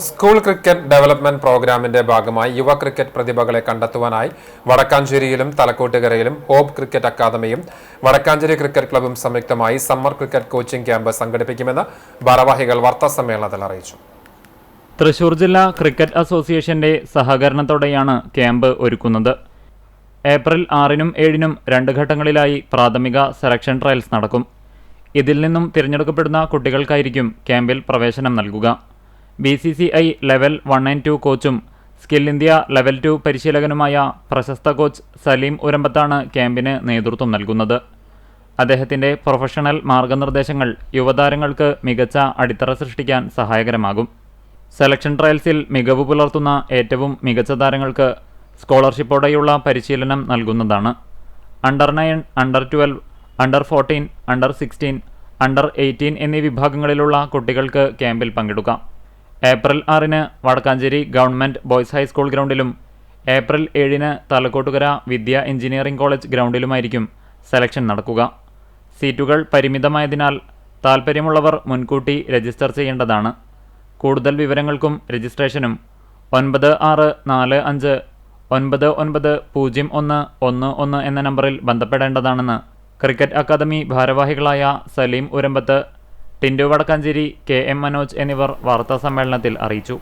School cricket development പ്രോഗ്രാമിന്റെ ഭാഗമായി യുവ ക്രിക്കറ്റ് പ്രതിഭകളെ കണ്ടെത്തുവാനായി വടക്കാഞ്ചേരിയിലും തലക്കോട്ടുകരയിലും ഹോപ്പ് ക്രിക്കറ്റ് അക്കാദമിയും വടക്കാഞ്ചേരി ക്രിക്കറ്റ് ക്ലബ്ബും സംയുക്തമായി സമ്മർ ക്രിക്കറ്റ് കോച്ചിംഗ് ക്യാമ്പ് സംഘടിപ്പിക്കുമെന്ന് ഭാരവാഹികൾ വാർത്താസമ്മേളനത്തിൽ അറിയിച്ചു. തൃശൂർ ജില്ലാ ക്രിക്കറ്റ് അസോസിയേഷന്റെ സഹകരണത്തോടെയാണ് ക്യാമ്പ് ഒരുക്കുന്നത്. ഏപ്രിൽ 6-നും 7-നും 2 ഘട്ടങ്ങളിലായി പ്രാഥമിക സെലക്ഷൻ ട്രയൽസ് നടക്കും. ഇതിൽ നിന്നും തിരഞ്ഞെടുക്കപ്പെടുന്ന കുട്ടികൾക്കായിരിക്കും ക്യാമ്പിൽ പ്രവേശനം നൽകുക. BCCI ലെവൽ 1 and 2 കോച്ചും സ്കിൽ ഇന്ത്യ ലെവൽ 2 പരിശീലകനുമായ പ്രശസ്ത കോച്ച് സലീം ഉരമ്പത്താണ് ക്യാമ്പിന് നേതൃത്വം നൽകുന്നത്. അദ്ദേഹത്തിൻ്റെ പ്രൊഫഷണൽ മാർഗനിർദ്ദേശങ്ങൾ യുവതാരങ്ങൾക്ക് മികച്ച അടിത്തറ സൃഷ്ടിക്കാൻ സഹായകരമാകും. സെലക്ഷൻ ട്രയൽസിൽ മികവ് പുലർത്തുന്ന ഏറ്റവും മികച്ച താരങ്ങൾക്ക് സ്കോളർഷിപ്പോടെയുള്ള പരിശീലനം നൽകുന്നതാണ്. Under 9, under 12, under 14, under 16, under 18 എന്നീ വിഭാഗങ്ങളിലുള്ള കുട്ടികൾക്ക് ക്യാമ്പിൽ പങ്കെടുക്കാം. ഏപ്രിൽ 6-ന് വടക്കാഞ്ചേരി ഗവൺമെൻറ് ബോയ്സ് ഹൈസ്കൂൾ ഗ്രൗണ്ടിലും ഏപ്രിൽ 7-ന് തലക്കോട്ടുകര വിദ്യ എഞ്ചിനീയറിംഗ് കോളേജ് ഗ്രൗണ്ടിലുമായിരിക്കും സെലക്ഷൻ നടക്കുക. സീറ്റുകൾ പരിമിതമായതിനാൽ താൽപ്പര്യമുള്ളവർ മുൻകൂട്ടി രജിസ്റ്റർ ചെയ്യേണ്ടതാണ്. കൂടുതൽ വിവരങ്ങൾക്കും രജിസ്ട്രേഷനും 9645990111 എന്ന നമ്പറിൽ ബന്ധപ്പെടേണ്ടതാണെന്ന് ക്രിക്കറ്റ് അക്കാദമി ഭാരവാഹികളായ സലീം ഉരമ്പത്ത്, ടിൻഡു വടക്കാഞ്ചേരി, KM മനോജ് എന്നിവർ വാർത്താസമ്മേളനത്തിൽ അറിയിച്ചു.